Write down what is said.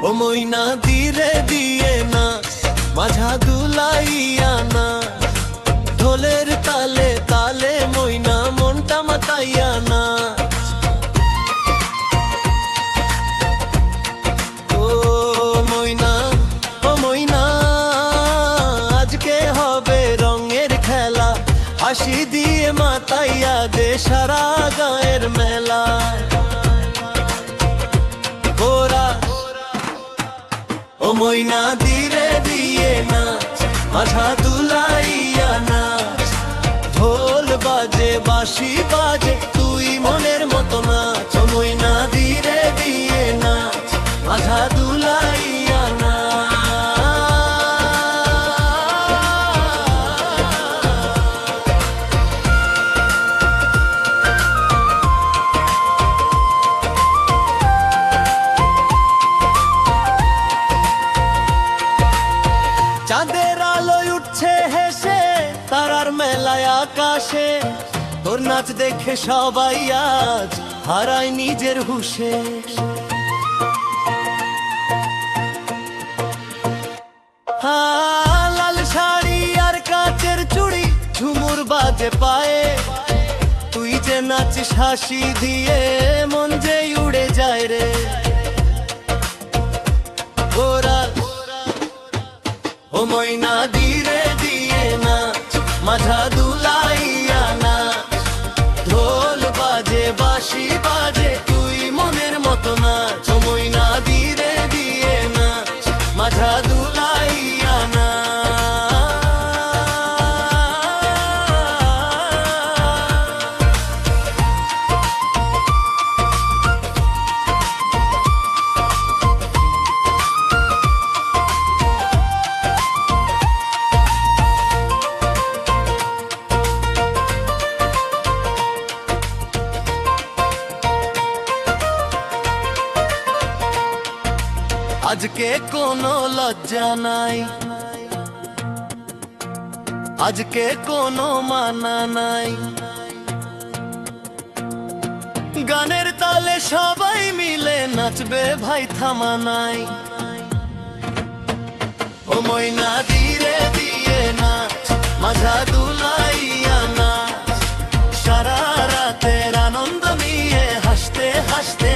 ও মইনা ধীরে দিয়ে না মাঝা দুলাইয়া না, ঢোলের তালে তালে মইনা মনটা মাতাইয়া না। ও মইনা আজকে হবে রঙের খেলা, হাসি দিয়ে মাতাইয়া দে সারা গায়ের মেলা। ও মইনা ধীরে দিয়ে নাচ মাঝা দুলাইয়া নাচ, ঢোল বাজে বাঁশি বাজে তুই মনের মতো নাচ। ও মইনা ধীরে দিয়ে নাচ মাঝা দুলাইয়া নাচ। চাঁদের আলোয় উঠছে হেসে তারার মেলায় আকাশে, তোর নাচ দেখে সবাই আজ হারায় নিজের হুশে। লাল শাড়ি আর কাচের চুড়ি ঝুমুর বাজে পায়ে, তুই যে নাচিস হাসি দিয়ে মন যে উড়ে যায় রে। ও মইনা ধীরে দিয়ে নাচ মাঝা দুলাইয়া নাচ, ঢোল বাজে বাঁশি বাজে তুই মনের মতো নাচ। ও মইনা ধীরে দিয়ে নাচ মাঝা দুলাইয়া নাচ। আজকে কোনো লজ্জা নাই, আজকে কোনো মানা নাই, গানের তালে সবাই মিলে নাচবে ভাই থামা নাই। ও মইনা ধীরে দিয়ে নাচ মাঝা দুলাইয়া নাচ, সারা রাতের আনন্দ নিয়ে হাসতে হাসতে